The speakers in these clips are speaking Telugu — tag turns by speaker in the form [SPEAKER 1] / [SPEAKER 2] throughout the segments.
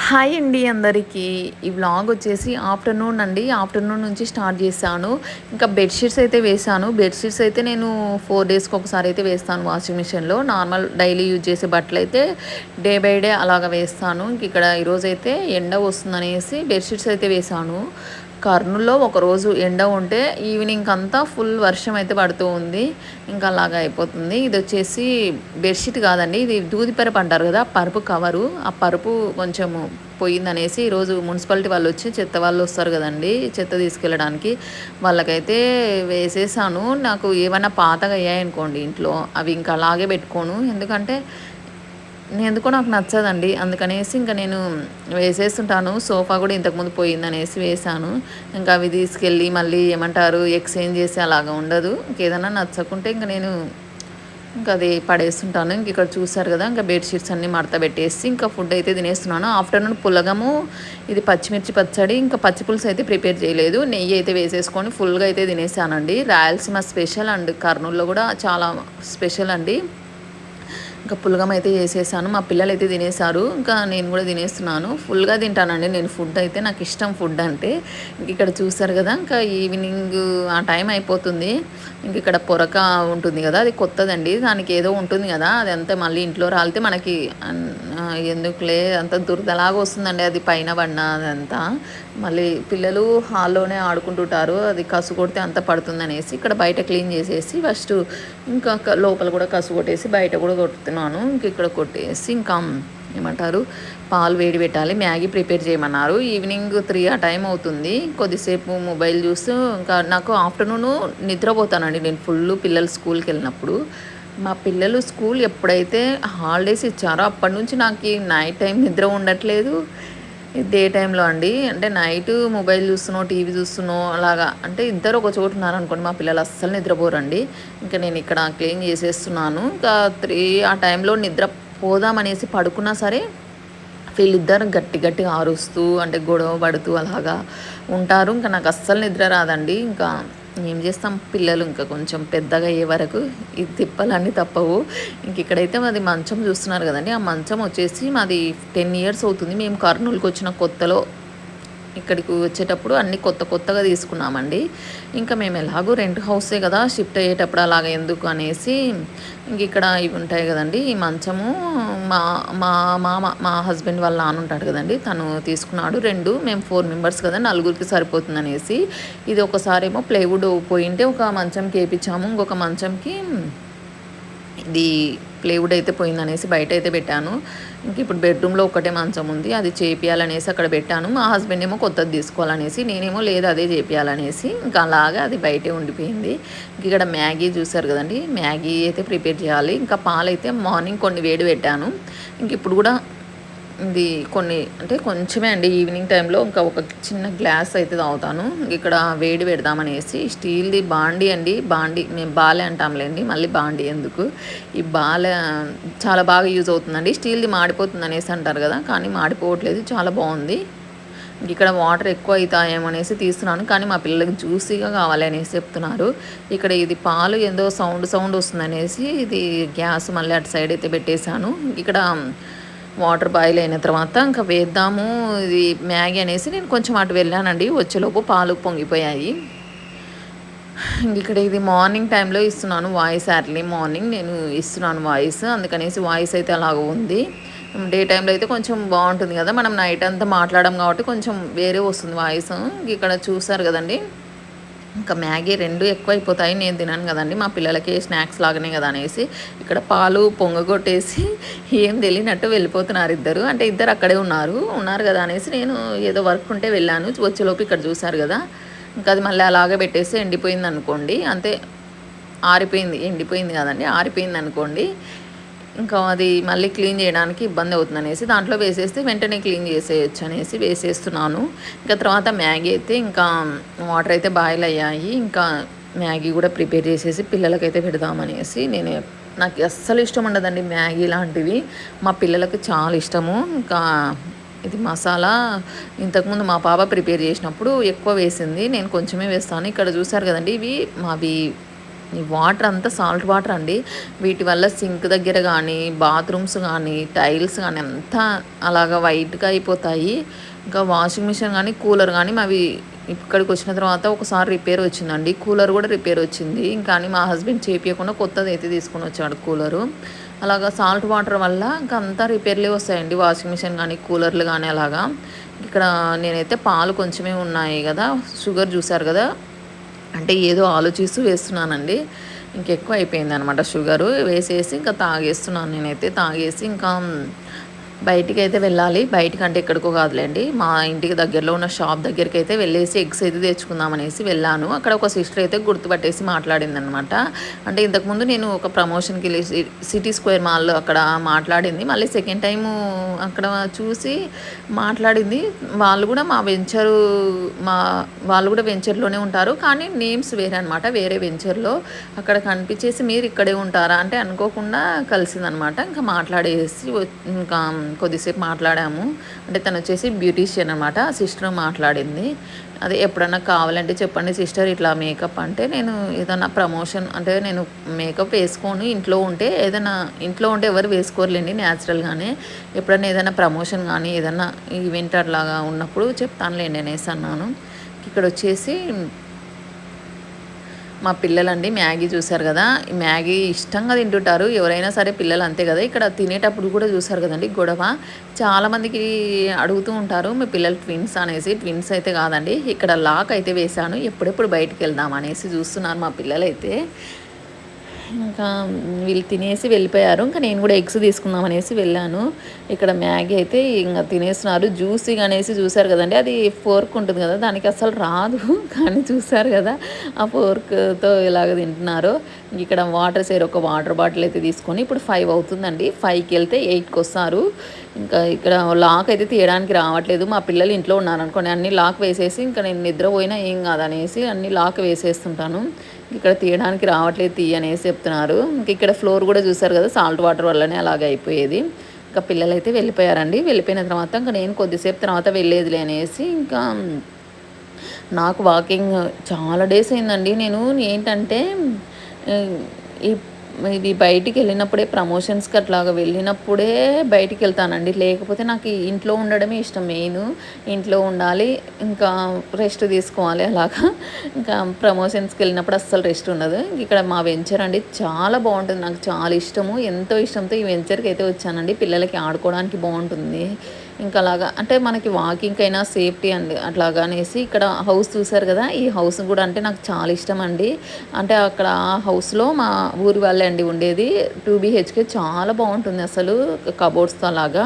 [SPEAKER 1] హాయ్ అండి అందరికీ. ఈ వ్లాగ్ వచ్చేసి ఆఫ్టర్నూన్ అండి. ఆఫ్టర్నూన్ నుంచి స్టార్ట్ చేశాను. ఇంకా బెడ్షీట్స్ అయితే వేశాను. బెడ్షీట్స్ అయితే నేను 4 డేస్కి ఒకసారి అయితే వేస్తాను వాషింగ్ మిషన్లో. నార్మల్ డైలీ యూజ్ చేసే బట్టలు అయితే డే బై డే అలాగ వేస్తాను. ఇంక ఇక్కడ ఈరోజైతే ఎండ వస్తుందనేసి బెడ్షీట్స్ అయితే వేశాను. కర్నూల్లో ఒకరోజు ఎండ ఉంటే ఈవినింగ్ అంతా ఫుల్ వర్షం అయితే పడుతూ ఉంది. ఇంకా అలాగా అయిపోతుంది. ఇది వచ్చేసి బెడ్షీట్ కాదండి, ఇది దూది పరుపు అంటారు కదా, పరుపు కవరు. ఆ పరుపు కొంచెము పోయిందనేసి ఈరోజు మున్సిపాలిటీ వాళ్ళు వచ్చి చెత్త వాళ్ళు వస్తారు కదండి, చెత్త తీసుకెళ్ళడానికి, వాళ్ళకైతే వేసేసాను. నాకు ఏమైనా పాతగా అయ్యాయనుకోండి ఇంట్లో, అవి ఇంకా అలాగే పెట్టుకోను. ఎందుకంటే ఎందుకో నాకు నచ్చదండి. అందుకనేసి ఇంకా నేను వేసేస్తుంటాను. సోఫా కూడా ఇంతకుముందు పోయిందనేసి వేశాను. ఇంకా అవి తీసుకెళ్ళి మళ్ళీ ఏమంటారు ఎక్స్చేంజ్ చేసి అలాగా ఉండదు. ఇంకేదైనా నచ్చకుంటే ఇంక నేను ఇంకా అది పడేస్తుంటాను. ఇంక ఇక్కడ చూసారు కదా, ఇంకా బెడ్షీట్స్ అన్నీ మడత పెట్టేసి ఇంకా ఫుడ్ అయితే తినేస్తున్నాను. ఆఫ్టర్నూన్ పులగము, ఇది పచ్చిమిర్చి పచ్చడి, ఇంకా పచ్చి పులుసు అయితే ప్రిపేర్ చేయలేదు. నెయ్యి అయితే వేసేసుకొని ఫుల్గా అయితే తినేసానండి. రాయలసీమ స్పెషల్ అండ్ కర్నూలులో కూడా చాలా స్పెషల్ అండి. ఇంకా పులగం అయితే చేసేసాను. మా పిల్లలు అయితే తినేసారు. ఇంకా నేను కూడా తినేస్తున్నాను. ఫుల్గా తింటానండి నేను ఫుడ్ అయితే. నాకు ఇష్టం ఫుడ్ అంటే. ఇంక ఇక్కడ చూసారు కదా, ఇంకా ఈవినింగ్ ఆ టైం అయిపోతుంది. ఇంక ఇక్కడ పొరక ఉంటుంది కదా, అది కొత్తదండి. దానికి ఏదో ఉంటుంది కదా, అది అంతా మళ్ళీ ఇంట్లో రాలితే మనకి ఎందుకులే అంత దురదలాగా వస్తుందండి, అది పైన పడిన అదంతా. మళ్ళీ పిల్లలు హాల్లోనే ఆడుకుంటుంటారు, అది కసు కొడితే అంత పడుతుందనేసి ఇక్కడ బయట క్లీన్ చేసేసి ఫస్ట్ ఇంకా లోపల కూడా కసు కొట్టేసి బయట కూడా కొడుతున్నాను. ఇంక ఇక్కడ కొట్టేసి ఇంకా ఏమంటారు పాలు వేడి పెట్టాలి. మ్యాగీ ప్రిపేర్ చేయమన్నారు. ఈవినింగ్ 3 ఆ టైం అవుతుంది. కొద్దిసేపు మొబైల్ చూస్తూ ఇంకా నాకు ఆఫ్టర్నూను నిద్రపోతానండి నేను ఫుల్, పిల్లలు స్కూల్కి వెళ్ళినప్పుడు. మా పిల్లలు స్కూల్ ఎప్పుడైతే హాలిడేస్ ఇచ్చారో అప్పటి నుంచి నాకు నైట్ టైం నిద్ర ఉండట్లేదు. డే టైంలో అండి, అంటే నైట్ మొబైల్ చూస్తున్నావు, టీవీ చూస్తున్నావు అలాగా, అంటే ఇద్దరు ఒక చోటు ఉన్నారనుకోండి, మా పిల్లలు అస్సలు నిద్రపోరండి. ఇంకా నేను ఇక్కడ క్లీన్ చేసేస్తున్నాను. ఇంకా 3 ఆ టైంలో నిద్ర పోదామనేసి పడుకున్నా సరే వీళ్ళిద్దరు గట్టి గట్టిగా అరుస్తూ అంటే గొడవ పడుతూ అలాగా ఉంటారు. ఇంకా నాకు అస్సలు నిద్ర రాదండి. ఇంకా ఏం చేస్తాం, పిల్లలు ఇంకా కొంచెం పెద్దగా అయ్యే వరకు ఈ తిప్పలన్నీ తప్పవు. ఇంక ఇక్కడైతే మాది మంచం చూస్తున్నారు కదండి, ఆ మంచం వచ్చేసి మాది 10 ఇయర్స్ అవుతుంది. మేము కర్నూలుకి వచ్చిన కొత్తలో ఇక్కడికి వచ్చేటప్పుడు అన్నీ కొత్త కొత్తగా తీసుకున్నామండి. ఇంకా మేము ఎలాగో రెంట్ హౌసే కదా, షిఫ్ట్ అయ్యేటప్పుడు అలాగ ఎందుకు అనేసి ఇంక ఇక్కడ ఇవి ఉంటాయి కదండి, ఈ మంచము మా మా మామ మా హస్బెండ్ వాళ్ళ నాన్న ఉంటాడు కదండి, తను తీసుకున్నాడు. మేము 4 మెంబర్స్ కదా, నలుగురికి సరిపోతుంది అనేసి. ఇది ఒకసారేమో ప్లైవుడ్ పోయింటే ఒక మంచంకి వేయించాము, ఇంకొక మంచంకి ఇది ప్లేవుడ్ అయితే పోయిందనేసి బయట అయితే పెట్టాను. ఇంక ఇప్పుడు బెడ్రూమ్లో ఒకటే మంచం ఉంది, అది చేపియాలనేసి అక్కడ పెట్టాను. మా హస్బెండ్ ఏమో కొత్తది తీసుకోవాలనేసి, నేనేమో లేదు అదే చేపియాలనేసి ఇంకా అలాగా అది బయటే ఉండిపోయింది. ఇంక ఇక్కడ మ్యాగీ చూసారు కదండి, మ్యాగీ అయితే ప్రిపేర్ చేయాలి. ఇంకా పాలైతే మార్నింగ్ కొన్ని వేడి పెట్టాను. ఇంక ఇప్పుడు కూడా ఇది కొన్ని అంటే కొంచెమే అండి, ఈవినింగ్ టైంలో ఇంకా ఒక చిన్న గ్లాస్ అయితే తాగుతాను. ఇక్కడ వేడి పెడదామనేసి స్టీల్ది బాండి అండి, బాండి మేము బాలే అంటాంలేండి, మళ్ళీ బాండి ఎందుకు, ఈ బాలే చాలా బాగా యూజ్ అవుతుందండి. స్టీల్ది మాడిపోతుంది అనేసి అంటారు కదా, కానీ మాడిపోవట్లేదు, చాలా బాగుంది. ఇక్కడ వాటర్ ఎక్కువ అవుతాయేమనేసి తీస్తున్నాను, కానీ మా పిల్లలకి జ్యూసీగా కావాలి అనేసి చెప్తున్నారు. ఇక్కడ ఇది పాలు ఏందో సౌండ్ వస్తుంది అనేసి ఇది గ్యాస్ మళ్ళీ అటు సైడ్ అయితే పెట్టేశాను. ఇక్కడ వాటర్ బాయిల్ అయిన తర్వాత ఇంకా వేద్దాము ఇది మ్యాగీ అనేసి నేను కొంచెం అటు వెళ్ళానండి. వచ్చేలోపు పాలు పొంగిపోయాయి. ఇక్కడ ఇది మార్నింగ్ టైంలో ఇస్తున్నాను వాయిస్, ఎర్లీ మార్నింగ్ నేను ఇస్తున్నాను వాయిస్, అందుకనేసి వాయిస్ అయితే అలాగ ఉంది. డే టైంలో అయితే కొంచెం బాగుంటుంది కదా, మనం నైట్ అంతా మాట్లాడడం కాబట్టి కొంచెం వేరే వస్తుంది వాయిస్. ఇక్కడ చూసారు కదండి, ఇంకా మ్యాగీ 2 ఎక్కువైపోతాయి, నేను తినాను కదండి, మా పిల్లలకి స్నాక్స్ లాగానే కదా అనేసి ఇక్కడ పాలు పొంగగొట్టేసి ఏం తెలియనట్టు వెళ్ళిపోతున్నారు ఇద్దరు. అంటే ఇద్దరు అక్కడే ఉన్నారు కదా అనేసి నేను ఏదో వర్క్ ఉంటే వెళ్ళాను. వచ్చేలోపు ఇక్కడ చూసారు కదా, ఇంకా అది మళ్ళీ అలాగే పెట్టేసి ఎండిపోయింది అనుకోండి, అంతే ఎండిపోయింది కదండి, ఆరిపోయింది అనుకోండి, ఇంకా అది మళ్ళీ క్లీన్ చేయడానికి ఇబ్బంది అవుతుంది అనేసి దాంట్లో వేసేస్తే వెంటనే క్లీన్ చేసేయచ్చు అనేసి వేసేస్తున్నాను. ఇంకా తర్వాత మ్యాగీ అయితే ఇంకా వాటర్ అయితే బాయిల్ అయ్యాయి, ఇంకా మ్యాగీ కూడా ప్రిపేర్ చేసేసి పిల్లలకైతే పెడదామనేసి. నాకు అస్సలు ఇష్టం ఉండదండి మ్యాగీ లాంటివి, మా పిల్లలకు చాలా ఇష్టము. ఇంకా ఇది మసాలా ఇంతకుముందు మా పాప ప్రిపేర్ చేసినప్పుడు ఎక్కువ వేసింది, నేను కొంచెమే వేస్తాను. ఇక్కడ చూసారు కదండి, ఇవి మావి ఈ వాటర్ అంతా సాల్ట్ వాటర్ అండి. వీటి వల్ల సింక్ దగ్గర కానీ, బాత్రూమ్స్ కానీ, టైల్స్ కానీ అంతా అలాగా వైట్‌గా అయిపోతాయి. ఇంకా వాషింగ్ మిషన్ కానీ, కూలర్ కానీ మావి ఇక్కడికి వచ్చిన తర్వాత ఒకసారి రిపేర్ వచ్చిందండి. కూలర్ కూడా రిపేర్ వచ్చింది. కానీ మా హస్బెండ్ చేపియకుండా కొత్తదైతే తీసుకొని వచ్చాడు కూలరు. అలాగా సాల్ట్ వాటర్ వల్ల ఇంక అంతా రిపేర్లే వస్తాయండి. వాషింగ్ మిషన్ కానీ, కూలర్లు కానీ అలాగా. ఇక్కడ నేనైతే పాలు కొంచెమే ఉన్నాయి కదా! షుగర్ చూసారు కదా! అంటే ఏదో ఆలోచిస్తూ వేస్తున్నానండి. ఇంకెక్కువ అయిపోయిందనమాట షుగరు. వేసేసి ఇంకా తాగేస్తున్నాను నేనైతే. తాగేసి ఇంకా బయటికైతే వెళ్ళాలి. బయటికంటే ఎక్కడికో కాదులేండి. మా ఇంటికి దగ్గరలో ఉన్న షాప్ దగ్గరికైతే వెళ్ళేసి ఎగ్స్ అయితే తెచ్చుకుందామనేసి వెళ్ళాను. అక్కడ ఒక సిస్టర్ అయితే గుర్తుపట్టేసి మాట్లాడిందనమాట. అంటే ఇంతకుముందు నేను ఒక ప్రమోషన్‌కి వెళ్ళి సిటీ స్క్వేర్ మాల్‌లో అక్కడ మాట్లాడింది. మళ్ళీ సెకండ్ టైము అక్కడ చూసి మాట్లాడింది. వాళ్ళు కూడా మా వెంచరు మా వాళ్ళు కూడా వెంచర్‌లోనే ఉంటారు. కానీ నేమ్స్ వేరే అనమాట. వేరే వెంచర్‌లో అక్కడ కనిపించేసి మీరు ఇక్కడే ఉంటారా అంటే అనుకోకుండా కలిసిందనమాట. ఇంకా మాట్లాడేసి ఇంకా కొద్దిసేపు మాట్లాడాము. అంటే తను వచ్చేసి బ్యూటీషియన్ అనమాట. సిస్టర్ మాట్లాడింది. అదే ఎప్పుడన్నా కావాలంటే చెప్పండి సిస్టర్ ఇట్లా మేకప్ అంటే నేను ఏదైనా ప్రమోషన్ అంటే నేను మేకప్ వేసుకోను ఇంట్లో ఉంటే ఎవరు వేసుకోరులేండి న్యాచురల్గానే. ఎప్పుడైనా ఏదైనా ప్రమోషన్ కానీ ఏదైనా ఈవెంట్ అట్లాగా ఉన్నప్పుడు చెప్తానులేండి అనేసి అన్నాను. ఇక్కడ వచ్చేసి మా పిల్లలండి మ్యాగీ చూసారు కదా! ఈ మ్యాగీ ఇష్టంగా తింటుంటారు. ఎవరైనా సరే పిల్లలు అంతే కదా! ఇక్కడ తినేటప్పుడు కూడా చూసారు కదండీ గొడవ. చాలామందికి అడుగుతూ ఉంటారు మీ పిల్లలు ట్విన్స్ అనేసి. ట్విన్స్ అయితే కాదండి. ఇక్కడ లాక్ అయితే వేశాను. ఎప్పుడెప్పుడు బయటికెళ్దాం అనేసి చూస్తున్నారు మా పిల్లలైతే. ఇంకా వీళ్ళు తినేసి వెళ్ళిపోయారు. ఇంకా నేను కూడా ఎగ్స్ తీసుకుందాం అనేసి వెళ్ళాను. ఇక్కడ మ్యాగీ అయితే ఇంక తినేస్తున్నారు. జ్యూసీగా అనేసి చూసారు కదండీ! అది ఫోర్క్ ఉంటుంది కదా! దానికి అస్సలు రాదు. కానీ చూసారు కదా! ఆ ఫోర్క్‌తో ఎలాగ తింటున్నారో. ఇక్కడ ఒక వాటర్ బాటిల్ అయితే తీసుకొని ఇప్పుడు 5 అవుతుందండి. 5కి వెళ్తే 8కి వస్తారు. ఇంకా ఇక్కడ లాక్ అయితే తీయడానికి రావట్లేదు. మా పిల్లలు ఇంట్లో ఉన్నారనుకోండి అన్నీ లాక్ వేసేసి ఇంకా నేను నిద్రపోయినా ఏం కాదనేసి అన్నీ లాక్ వేసేస్తుంటాను. ఇక్కడ తీయడానికి రావట్లేదు అనేసి చెప్తున్నారు. ఇంక ఇక్కడ ఫ్లోర్ కూడా చూసారు కదా! సాల్ట్ వాటర్ వల్లనే అలాగ అయిపోయేది. ఇంకా పిల్లలైతే వెళ్ళిపోయారండి. వెళ్ళిపోయిన తర్వాత ఇంక నేను కొద్దిసేపు తర్వాత వెళ్ళేదిలే అనేసి ఇంకా నాకు వాకింగ్ చాలా డేస్ అయిందండి. నేను ఏంటంటే ఈ ఇది బయటికెళ్ళినప్పుడే ప్రమోషన్స్‌కి అట్లాగా వెళ్ళినప్పుడే బయటికెళ్తానండి. లేకపోతే నాకు ఇంట్లో ఉండడమే ఇష్టం మెయిను. ఇంట్లో ఉండాలి. ఇంకా రెస్ట్ తీసుకోవాలి అలాగా. ఇంకా ప్రమోషన్స్‌కెళ్ళినప్పుడు అస్సలు రెస్ట్ ఉండదు. ఇక్కడ మా వెంచర్ అండి చాలా బావుంటుంది. నాకు చాలా ఇష్టము. ఎంతో ఇష్టంతో ఈ వెంచర్‌కైతే వచ్చానండి. పిల్లలకి ఆడుకోవడానికి బావుంటుంది. ఇంకా అలాగా అంటే మనకి వాకింగ్‌కైనా సేఫ్టీ అండి అట్లాగా అనేసి ఇక్కడ హౌస్ చూసారు కదా! ఈ హౌస్ కూడా అంటే నాకు చాలా ఇష్టమండి. అంటే అక్కడ ఆ హౌస్‌లో మా ఊరి వాళ్ళే అండి ఉండేది. 2 బీహెచ్‌కే చాలా బావుంటుంది అసలు కబోర్డ్స్‌తో అలాగా.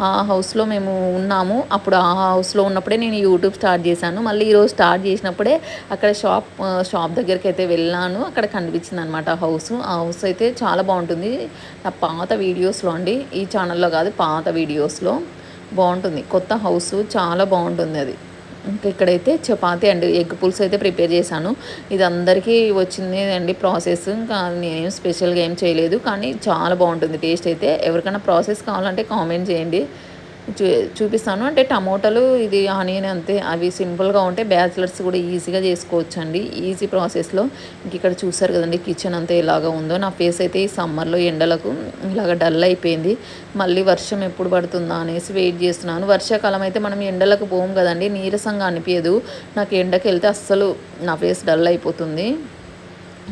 [SPEAKER 1] ఆ హౌస్‌లో మేము ఉన్నాము. అప్పుడు ఆ హౌస్‌లో ఉన్నప్పుడే నేను యూట్యూబ్ స్టార్ట్ చేశాను. మళ్ళీ ఈరోజు స్టార్ట్ చేసినప్పుడే అక్కడ షాప్ దగ్గరికైతే వెళ్ళాను. అక్కడ కనిపించిందనమాట హౌసు. ఆ హౌస్ అయితే చాలా బావుంటుంది. నా పాత వీడియోస్‌లో అండి. ఈ ఛానల్‌లో కాదు పాత వీడియోస్‌లో. బావుంటుంది. కొత్త హౌసు చాలా బావుంటుందది. ఇంకా ఇక్కడైతే చపాతీ అండ్ ఎగ్ పులుసు అయితే ప్రిపేర్ చేశాను. ఇది అందరికీ వచ్చిందే అండి ప్రాసెస్. ఇంకా నేనేం స్పెషల్‌గా ఏం చేయలేదు. కానీ చాలా బావుంటుంది టేస్ట్ అయితే. ఎవరికైనా ప్రాసెస్ కావాలంటే కామెంట్ చేయండి. చూ చూపిస్తాను. అంటే టమోటాలు ఇది ఆనియన్ అంతే. అవి సింపుల్‌గా ఉంటే బ్యాచిలర్స్ కూడా ఈజీగా చేసుకోవచ్చండి. ఈజీ ప్రాసెస్‌లో. ఇంక ఇక్కడ చూసారు కదండీ కిచెన్ అంతా ఎలాగా ఉందో. నా ఫేస్ అయితే ఈ సమ్మర్‌లో ఎండలకు ఇలాగ డల్ అయిపోయింది. మళ్ళీ వర్షం ఎప్పుడు పడుతుందా అనేసి వెయిట్ చేస్తున్నాను. వర్షాకాలం అయితే మనం ఎండలకు పోము కదండీ! నీరసంగా అనిపియదు. నాకు ఎండకెళ్తే అస్సలు నా ఫేస్ డల్ అయిపోతుంది.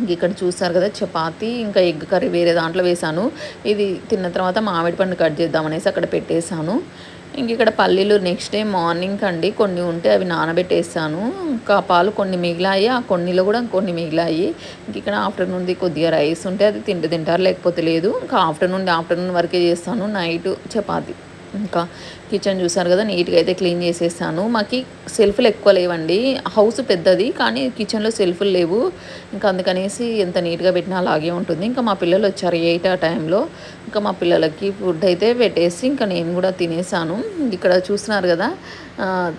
[SPEAKER 1] ఇక్కడ చూసారు కదా! చపాతీ ఇంకా ఎగ్ కర్రీ వేరే దాంట్లో వేశాను. ఇది తిన్న తర్వాత మామిడి పండు కట్ చేద్దామనేసి అక్కడ పెట్టేశాను. ఇక్కడ పల్లీలు నెక్స్ట్ డే మార్నింగ్‌కండి కొన్ని ఉంటే అవి నానబెట్టేసాను. ఇంకా పాలు కొన్ని మిగిలాయి. ఆ కొన్నిలో కూడా కొన్ని మిగిలాయి. ఇక్కడ ఆఫ్టర్‌నూన్‌ది కొద్దిగా రైస్ ఉంటే అది తింటారు లేకపోతే లేదు. ఇంకా ఆఫ్టర్‌నూన్ వరకే చేస్తాను. నైటు చపాతీ. ఇంకా కిచెన్ చూసారు కదా! నీట్‌గా అయితే క్లీన్ చేసేసాను. మాకి సెల్ఫ్‌లు ఎక్కువ లేవండి. హౌస్ పెద్దది కానీ కిచెన్‌లో సెల్ఫ్‌లు లేవు. ఇంకా అందుకనేసి ఎంత నీట్‌గా పెట్టినా అలాగే ఉంటుంది. ఇంకా మా పిల్లలు వచ్చారు 8 ఆ టైంలో. ఇంకా మా పిల్లలకి ఫుడ్ అయితే పెట్టేసి ఇంకా నేను కూడా తినేసాను. ఇక్కడ చూస్తున్నారు కదా! ఆహ్,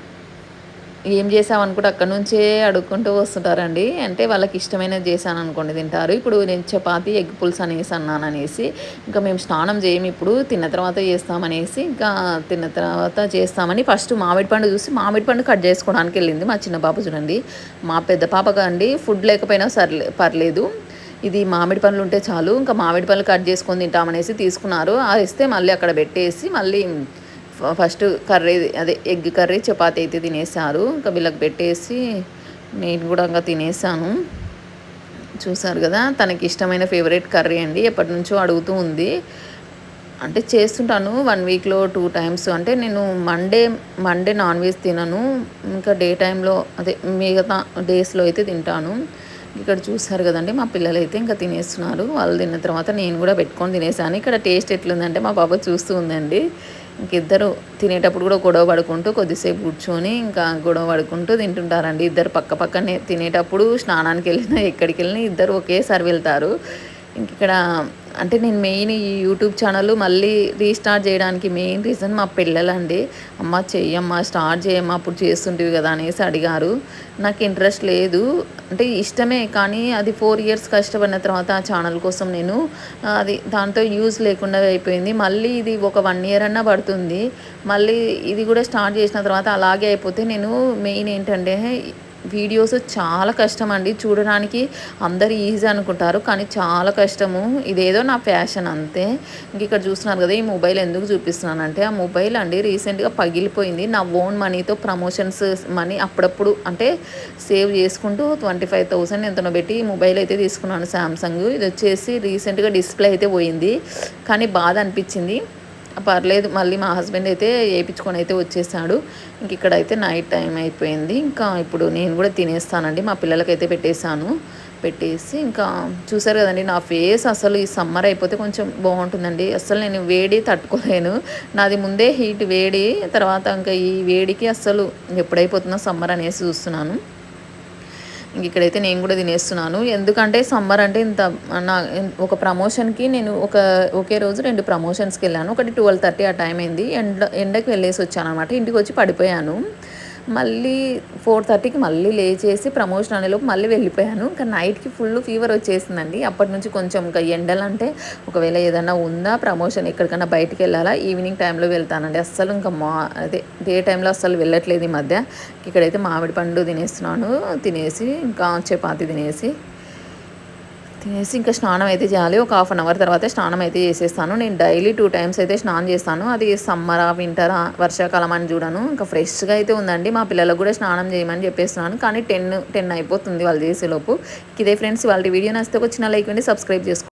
[SPEAKER 1] ఏం చేసావనుకుంటే అక్కడి నుంచే అడుక్కుంటూ వస్తుంటారండి. అంటే వాళ్ళకి ఇష్టమైనది చేశాననుకోండి తింటారు. ఇప్పుడు నేను చపాతీ, ఎగ్ పులుసు అనేసి అన్నాననేసి, ఇంకా మేము స్నానం చేయము ఇప్పుడు తిన్న తర్వాత చేస్తామనేసి, ఇంకా తిన్న తర్వాత చేస్తామని ఫస్ట్ మామిడి పండు చూసి మామిడి పండు కట్ చేసుకోవడానికి వెళ్ళింది మా చిన్న పాప చూడండి. మా పెద్ద పాపగా అండి ఫుడ్ లేకపోయినా పర్లేదు. ఇది మామిడి పండ్లు ఉంటే చాలు, ఇంకా మామిడి పండ్లు కట్ చేసుకొని తింటామనేసి తీసుకున్నారు. అది ఇస్తే మళ్ళీ అక్కడ పెట్టేసి మళ్ళీ ఫస్ట్ కర్రీ అదే ఎగ్ కర్రీ చపాతీ అయితే తినేసారు. ఇంకా వీళ్ళకి పెట్టేసి నేను కూడా ఇంకా తినేసాను. చూసారు కదా, తనకి ఇష్టమైన ఫేవరెట్ కర్రీ అండి. ఎప్పటి నుంచో అడుగుతూ ఉంది. అంటే చేస్తుంటాను 1 వీక్‌లో 2 టైమ్స్. అంటే నేను మండే నాన్ వెజ్ తినను. ఇంకా డే టైమ్‌లో అదే మిగతా డేస్‌లో అయితే తింటాను. ఇక్కడ చూసారు కదండీ, మా పిల్లలైతే ఇంకా తినేస్తున్నారు. వాళ్ళు తిన్న తర్వాత నేను కూడా పెట్టుకొని తినేసాను. ఇక్కడ టేస్ట్ ఎట్లుందంటే మా పాప చూస్తూ ఉందండి. ఇంకిద్దరు తినేటప్పుడు కూడా గొడవ పడుకుంటూ కొద్దిసేపు కూర్చొని ఇంకా గొడవ పడుకుంటూ తింటుంటారండి. ఇద్దరు పక్క పక్కనే తినేటప్పుడు స్నానానికెళ్ళినా ఎక్కడికెళ్ళినా ఇద్దరు ఒకేసారి వెళ్తారు. ఇంకిక్కడ అంటే నేను మెయిన్ ఈ యూట్యూబ్ ఛానల్ మళ్ళీ రీస్టార్ట్ చేయడానికి మెయిన్ రీజన్ మా పిల్లలండి. "అమ్మ చెయ్యమ్మా, స్టార్ట్ చేయమ్మా, అప్పుడు చేస్తుంటివి కదా" అనేసి అడిగారు. నాకు ఇంట్రెస్ట్ లేదు. అంటే ఇష్టమే కానీ అది 4 ఇయర్స్ కష్టపడిన తర్వాత ఆ ఛానల్ కోసం నేను అది దాంతో యూజ్ లేకుండా అయిపోయింది. మళ్ళీ ఇది ఒక 1 ఇయర్ అన్నా పడుతుంది. మళ్ళీ ఇది కూడా స్టార్ట్ చేసిన తర్వాత అలాగే అయిపోతే నేను మెయిన్ ఏంటంటే వీడియోస్ చాలా కష్టమండి. చూడడానికి అందరూ ఈజీ అనుకుంటారు కానీ చాలా కష్టము. ఇదేదో నా ప్యాషన్ అంతే. ఇక్కడ చూస్తున్నారు కదా, ఈ మొబైల్ ఎందుకు చూపిస్తున్నానంటే, ఆ మొబైల్ అండి రీసెంట్గా పగిలిపోయింది. నా ఓన్ మనీతో ప్రమోషన్స్ మనీ అప్పుడప్పుడు అంటే సేవ్ చేసుకుంటూ 25,000 ఎంతనో పెట్టి ఈ మొబైల్ అయితే తీసుకున్నాను శాంసంగ్. ఇది వచ్చేసి రీసెంట్గా డిస్ప్లే అయితే పోయింది కానీ బాధ అనిపించింది. పర్లేదు, మళ్ళీ మా హస్బెండ్ అయితే ఏపించుకొని అయితే వచ్చేసాడు. ఇంక ఇక్కడైతే నైట్ టైం అయిపోయింది. ఇంకా ఇప్పుడు నేను కూడా తినేస్తానండి. మా పిల్లలకైతే పెట్టేసి ఇంకా చూసారు కదండి, నా ఫేస్ అసలు ఈ సమ్మర్ అయిపోతే కొంచెం బాగుంటుందండి. అసలు నేను వేడి తట్టుకోలేను. నాది ముందే హీట్ వేడి, తర్వాత ఇంకా ఈ వేడికి అస్సలు ఎప్పుడైపోతుందో సమ్మర్ అనేసి చూస్తున్నాను. ఇంక ఇక్కడైతే నేను కూడా తినేస్తున్నాను. ఎందుకంటే సమ్మర్ అంటే ఇంత నా ఒక ప్రమోషన్‌కి నేను ఒకే రోజు 2 ప్రమోషన్స్‌కి వెళ్ళాను. ఒకటి 12:30 ఆ టైం అయింది. ఎండకి వెళ్ళేసి వచ్చాననమాట. ఇంటికొచ్చి పడిపోయాను. మళ్ళీ 4:30కి మళ్ళీ లేచేసి ప్రమోషన్ అనేలోపు మళ్ళీ వెళ్ళిపోయాను. ఇంకా నైట్‌కి ఫుల్ ఫీవర్ వచ్చేసిందండి. అప్పటి నుంచి కొంచెం ఇంకా ఎండలంటే ఒకవేళ ఏదన్నా ఉందా, ప్రమోషన్ ఎక్కడికన్నా బయటికెళ్ళాలా, ఈవినింగ్ టైంలో వెళ్తానండి. అస్సలు ఇంకా అదే డే టైంలో అస్సలు వెళ్ళట్లేదు ఈ మధ్య. ఇక్కడైతే మామిడి పండు తినేస్తున్నాను. తినేసి ఇంకా చపాతీ తినేసి ఇంకా స్నానం అయితే చేయాలి. ఒక హాఫ్ అన్ అవర్ తర్వాత స్నానం అయితే చేసేస్తాను. నేను డైలీ 2 టైమ్స్ అయితే స్నానం చేస్తాను. అది సమ్మరా, వింటరా, వర్షాకాలం అని చూడను. ఇంకా ఫ్రెష్‌గా అయితే ఉందండి. మా పిల్లలకు కూడా స్నానం చేయమని చెప్పేస్తున్నాను. కానీ 10 అయిపోతుంది వాళ్ళు చేసేలోపు. ఇదే ఫ్రెండ్స్, వాళ్ళ వీడియో నచ్చితే ఒక చిన్న లైక్ ఇవ్వండి, సబ్స్క్రైబ్ చేసుకోండి.